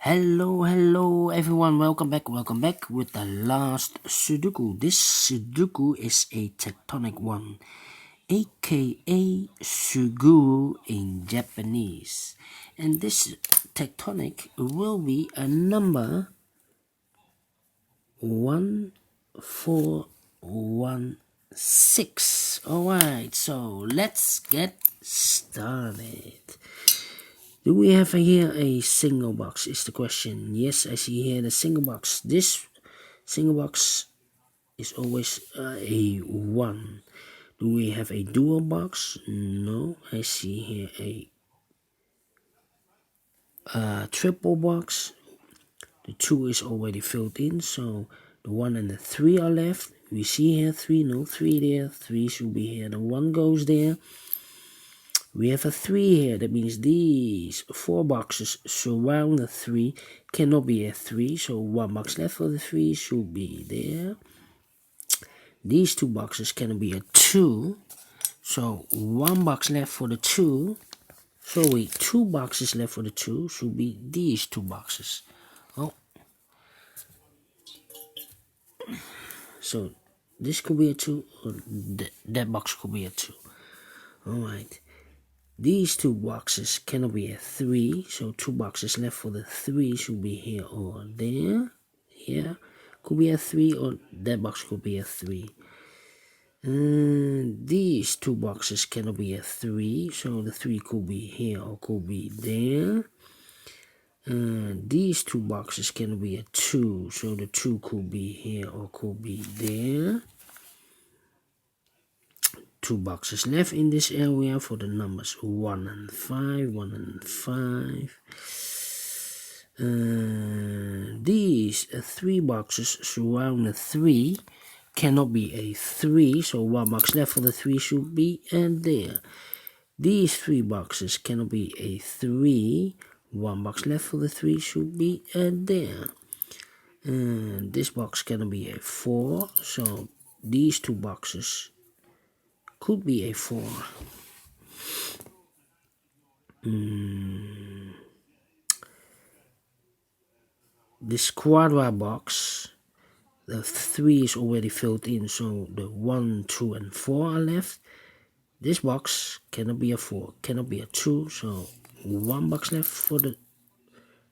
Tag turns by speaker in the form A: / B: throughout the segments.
A: Hello everyone, welcome back with the last Sudoku. This Sudoku is a tectonic one, a.k.a. Suguru in Japanese. And this tectonic will be a number 1416. Alright, so let's get started. Do we have here a single box is the question. Yes, I see here the single box. This single box is always a 1. Do we have a dual box? No, I see here a triple box. The 2 is already filled in, so the 1 and the 3 are left. We see here 3, no 3 there, 3 should be here, the 1 goes there. We have a 3 here, that means these 4 boxes surround the 3, cannot be a 3, so 1 box left for the 3 should be there. These 2 boxes cannot be a 2, so 1 box left for the 2, so 2 boxes left for the 2 should be these 2 boxes. Oh, so this could be a 2, or that box could be a 2. Alright. These 2 boxes cannot be a 3, so 2 boxes left for the 3 should be here or there. Here could be a 3, or that box could be a 3. These 2 boxes cannot be a 3, so the 3 could be here or could be there. These 2 boxes cannot be a 2, so the 2 could be here or could be there. 2 boxes left in this area for the numbers 1 and 5, 1 and 5. These 3 boxes surround the 3 cannot be a 3, so 1 box left for the 3 should be and there. These 3 boxes cannot be a 3, 1 box left for the 3 should be and there. This box cannot be a 4, so these 2 boxes could be a 4. This quadra box, the 3 is already filled in, so the 1, 2 and 4 are left. This box cannot be a 4, cannot be a 2, so 1 box left for the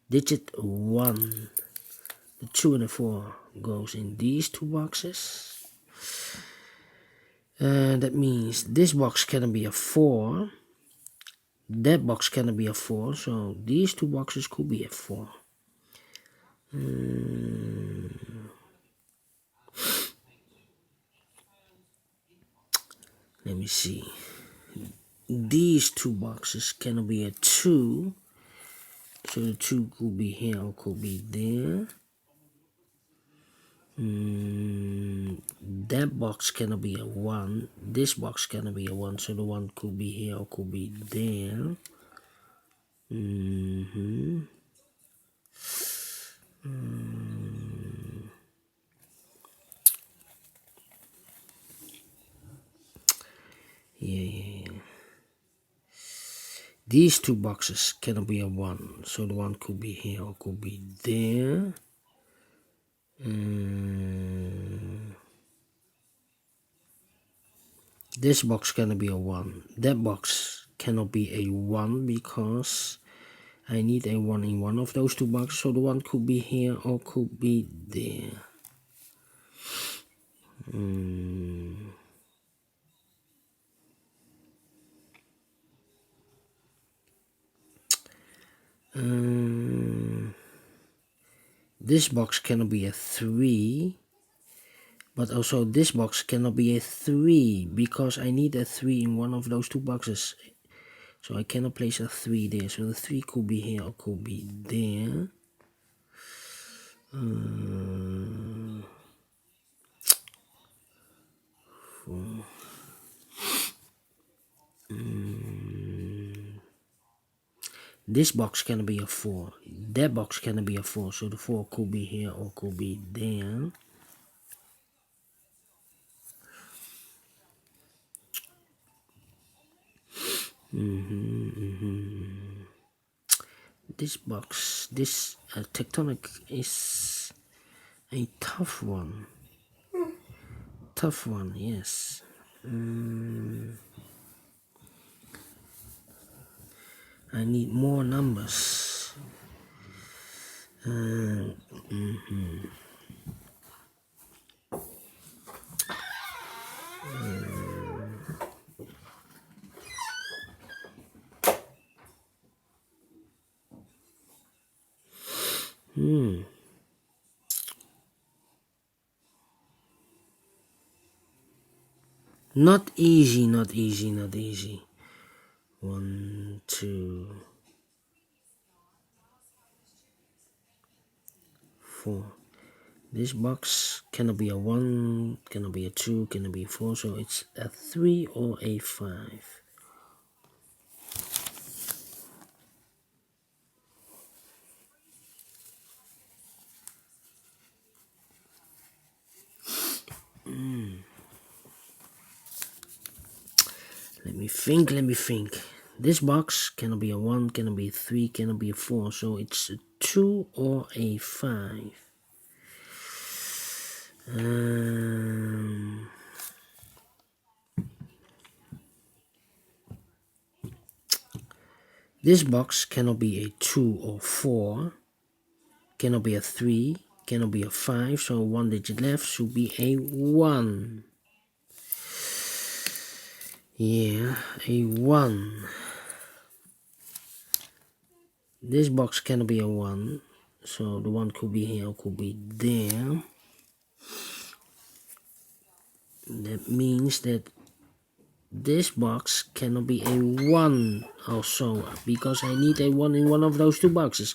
A: digit 1. The 2 and the 4 goes in these 2 boxes. That means this box cannot be a 4. That box cannot be a 4, so these 2 boxes could be a 4. Let me see. These 2 boxes cannot be a 2, so the 2 could be here or could be there. That box cannot be a 1. This box cannot be a 1, so the 1 could be here or could be there. Yeah. These 2 boxes cannot be a 1, so the 1 could be here or could be there. This box cannot be a 1. That box cannot be a 1 because I need a 1 in one of those 2 boxes, so the 1 could be here or could be there. This box cannot be a 3, but also this box cannot be a 3 because I need a 3 in one of those 2 boxes, so I cannot place a 3 there, so the 3 could be here or could be there. This box cannot be a 4. That box cannot be a 4, so the 4 could be here or could be there. this box, this Tectonic is a tough one. Tough one, yes. I need more numbers. Not easy, not easy, not easy. 1, 2, 4. This box cannot be a 1, cannot be a 2, cannot be a 4, so it's a 3 or a 5. Let me think. This box cannot be a 1, cannot be a 3, cannot be a 4, so it's a 2 or a 5. This box cannot be a 2 or 4, cannot be a 3, cannot be a 5, so one digit left should be a 1. Yeah, a 1. This box cannot be a 1, so the 1 could be here or could be there. That means that this box cannot be a 1 also, because I need a 1 in one of those two boxes.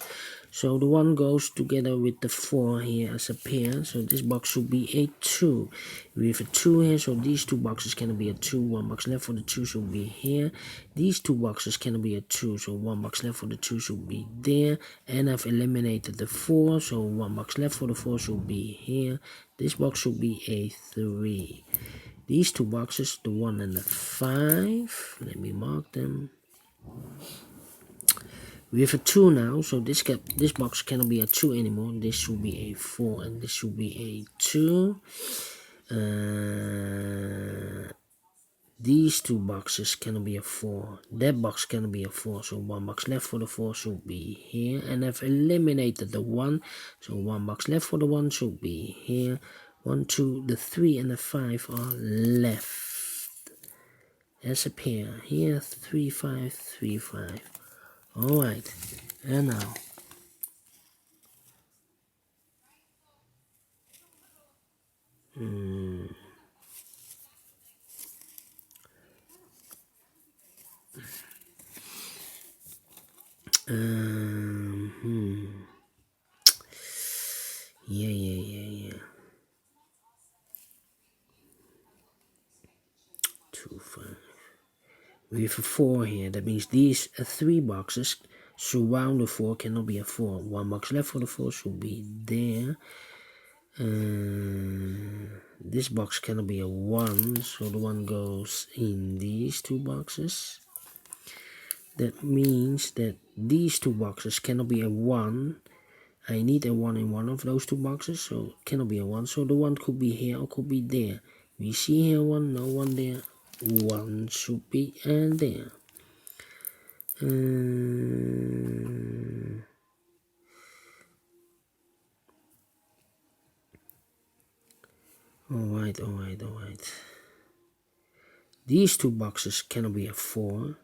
A: So the 1 goes together with the 4 here as a pair, so this box should be a 2. We have a 2 here, so these two boxes cannot be a 2. 1 box left for the 2 should be here. These two boxes cannot be a 2, so 1 box left for the 2 should be there. And I've eliminated the 4, so 1 box left for the 4 should be here. This box should be a 3. These two boxes, the 1 and the 5, let me mark them. We have a 2 now, so this box cannot be a 2 anymore. This should be a 4 and this should be a 2. These two boxes cannot be a 4. That box cannot be a 4, so 1 box left for the 4 should be here. And I've eliminated the 1, so 1 box left for the 1 should be here. 1, 2, the 3 and the 5 are left as a pair. Here, 3, 5, 3, 5. Alright, and now yeah. 2, 5. We have a 4 here. That means these 3 boxes surround the 4 cannot be a 4. 1 box left for the 4 should be there. This box cannot be a 1, so the 1 goes in these two boxes. That means that these two boxes cannot be a 1. I need a 1 in one of those two boxes, so it cannot be a 1. So the 1 could be here or could be there. We see here 1, no 1 there. 1 should be there. Alright. These two boxes cannot be a 4.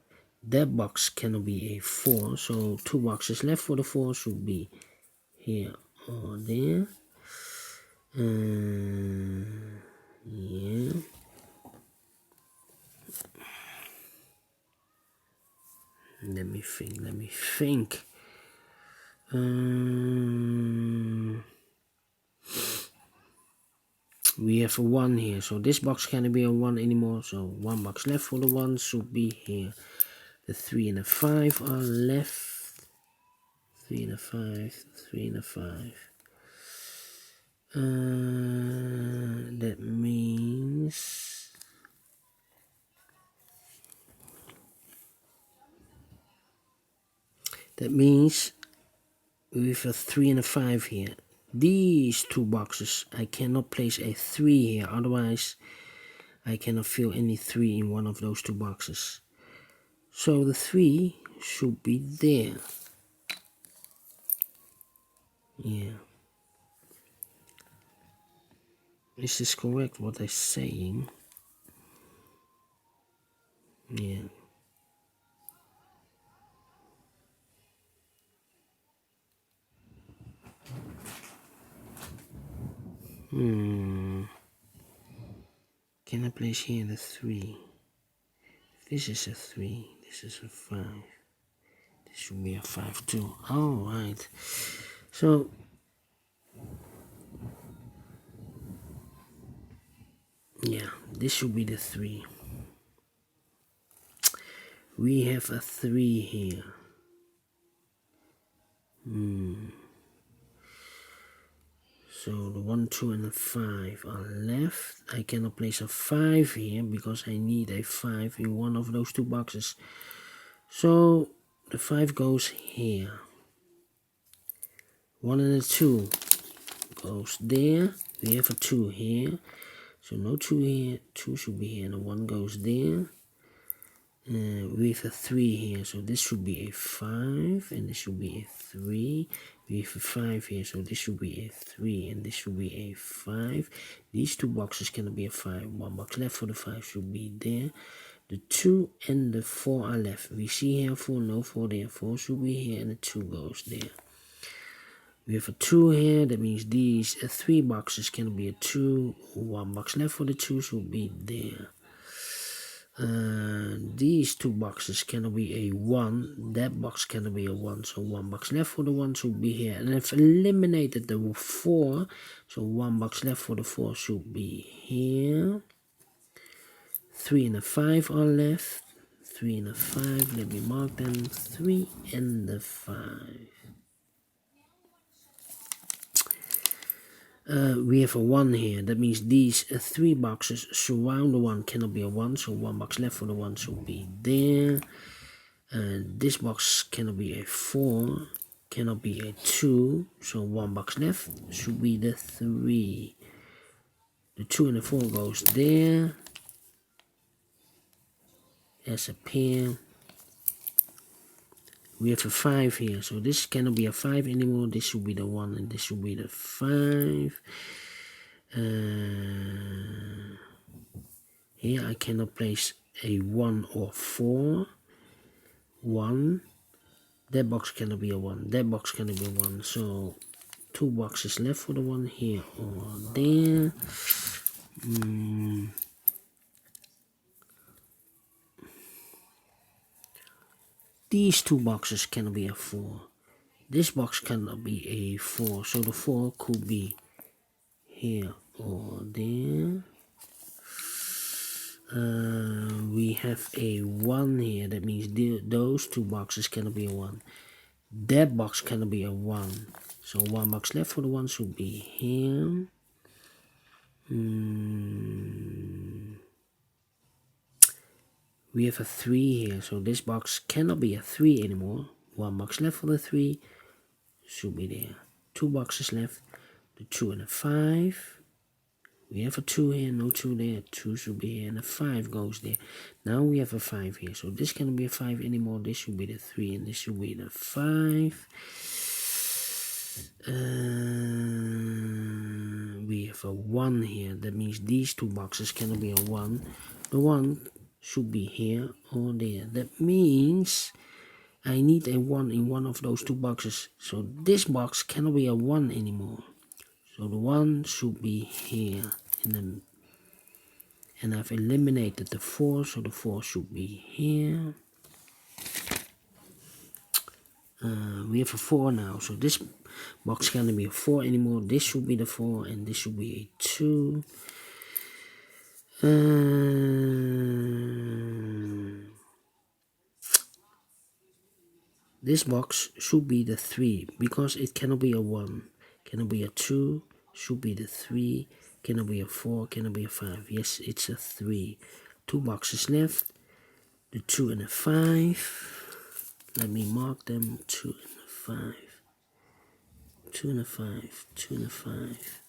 A: That box cannot be a 4. So 2 boxes left for the 4 should be here or there. Yeah. Let me think. We have a 1 here, so this box can't be a 1 anymore, so 1 box left for the 1 should be here. The 3 and the 5 are left. 3 and a 5, 3 and a 5. That means with a 3 and a 5 here. These two boxes, I cannot place a 3 here, otherwise I cannot fill any 3 in one of those two boxes. So the 3 should be there. Yeah. Is this correct what they're saying? Yeah. Can I place here the 3? This is a 3. This is a 5. This should be a 5 too. Alright. So yeah, this should be the 3. We have a 3 here. So the 1, 2, and a 5 are left. I cannot place a 5 here because I need a 5 in one of those two boxes. So the 5 goes here. 1 and a 2 goes there. We have a 2 here. So no 2 here. 2 should be here. And the 1 goes there. We have a 3 here, so this should be a 5, and this should be a 3. We have a 5 here, so this should be a 3, and this should be a 5. These two boxes cannot be a 5. One box left for the 5 should be there. The 2 and the 4 are left. We see here 4, no 4 there. 4 should be here, and the 2 goes there. We have a 2 here, that means these 3 boxes cannot be a 2. One box left for the 2 should be there. These two boxes cannot be a 1. That box cannot be a 1. So 1 box left for the 1 should be here. And I've eliminated the 4. So 1 box left for the 4 should be here. 3 and a 5 are left. 3 and a 5. Let me mark them. 3 and the 5. We have a 1 here. That means these 3 boxes surround the 1 cannot be a 1. So 1 box left for the 1 should be there. This box cannot be a 4. Cannot be a 2. So 1 box left should be the 3. The 2 and the 4 goes there. As a pair. We have a 5 here, so this cannot be a 5 anymore. This should be the 1 and this should be the 5. Here I cannot place a 1 or 4. 1. That box cannot be a 1. That box cannot be a 1. So 2 boxes left for the 1 here or there. These 2 boxes cannot be a 4. This box cannot be a 4. So the 4 could be here or there. We have a 1 here. That means those 2 boxes cannot be a 1. That box cannot be a 1. So 1 box left for the 1 should be here. We have a 3 here, so this box cannot be a 3 anymore. 1 box left for the 3 should be there. 2 boxes left. The 2 and a 5. We have a 2 here, no 2 there. 2 should be here, and a 5 goes there. Now we have a 5 here, so this cannot be a 5 anymore. This should be the 3, and this should be the 5. We have a 1 here. That means these 2 boxes cannot be a 1. The 1 should be here or there. That means I need a 1 in one of those 2 boxes. So this box cannot be a 1 anymore. So the 1 should be here. And I've eliminated the 4. So the 4 should be here. We have a 4 now. So this box cannot be a 4 anymore. This should be the 4. And this should be a 2. This box should be the 3 because it cannot be a 1, cannot be a 2, should be the 3, cannot be a 4, cannot be a 5. Yes, it's a 3. 2 boxes left, the 2 and a 5. Let me mark them, 2 and a 5. 2 and a 5, 2 and a 5.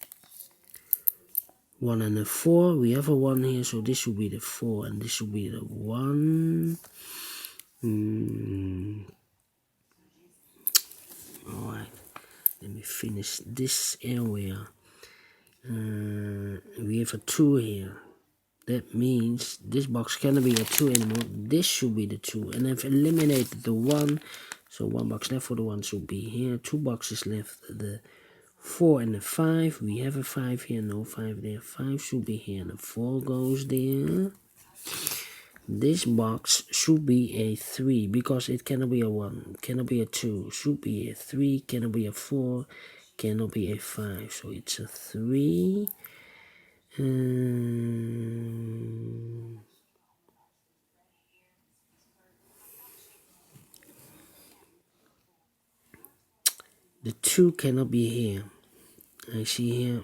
A: 1 and a 4. We have a 1 here, so this should be the 4, and this should be the 1. Alright, let me finish this area. We have a 2 here. That means this box cannot be a 2 anymore. This should be the 2. And I've eliminated the 1. So 1 box left for the 1 should be here. 2 boxes left. The 4 and the 5. We have a 5 here. No 5 there. 5 should be here. The 4 goes there. This box should be a 3 because it cannot be a 1. Cannot be a 2. Should be a 3. Cannot be a 4. Cannot be a 5. So it's a 3. The 2 cannot be here. I see here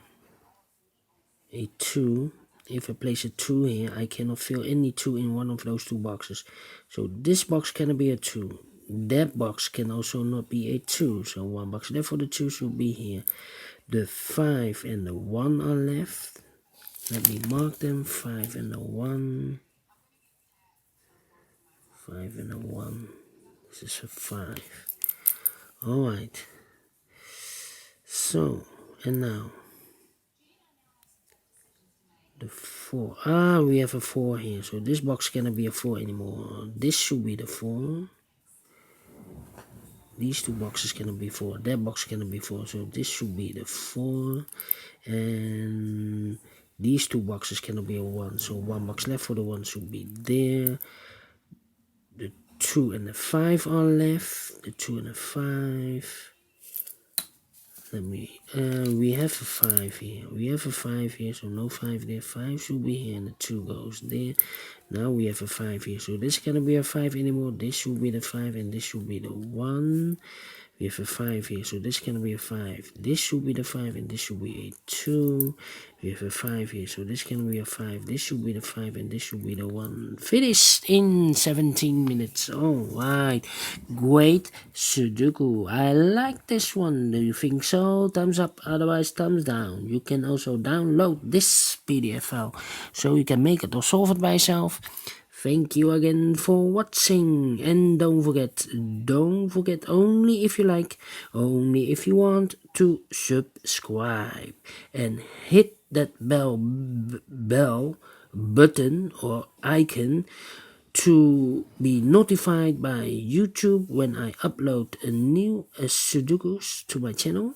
A: a 2. If I place a 2 here, I cannot fill any 2 in one of those 2 boxes. So this box cannot be a 2. That box can also not be a 2. So 1 box left for the 2 should be here. The 5 and the 1 are left. Let me mark them. 5 and the 1. 5 and a 1. This is a 5. Alright. So, and now the 4. We have a 4 here. So this box cannot be a 4 anymore. This should be the 4. These 2 boxes cannot be 4. That box cannot be 4. So this should be the 4. And these 2 boxes cannot be a 1. So 1 box left for the 1 should be there. The 2 and the 5 are left. The 2 and the 5. We have a 5 here. We have a 5 here, so no 5 there. 5 should be here, and the 2 goes there. Now we have a 5 here, so this cannot be a 5 anymore. This should be the 5, and this should be the 1. We have a 5 here, so this cannot be a 5. This should be the 5, and this should be a 2. We have a 5 here, so this cannot be a 5. This should be the 5, and this should be the 1. Finished in 17 minutes. Alright. Great Sudoku. I like this one. Do you think so? Thumbs up, otherwise thumbs down. You can also download this PDF file, so you can make it or solve it by yourself. Thank you again for watching, and don't forget, only if you like, only if you want to subscribe, and hit that bell button or icon to be notified by YouTube when I upload a new Sudokus to my channel.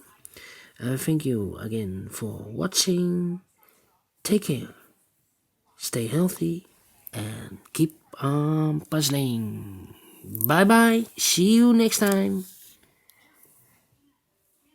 A: Thank you again for watching. Take care, stay healthy, and keep on puzzling. Bye bye. See you next time.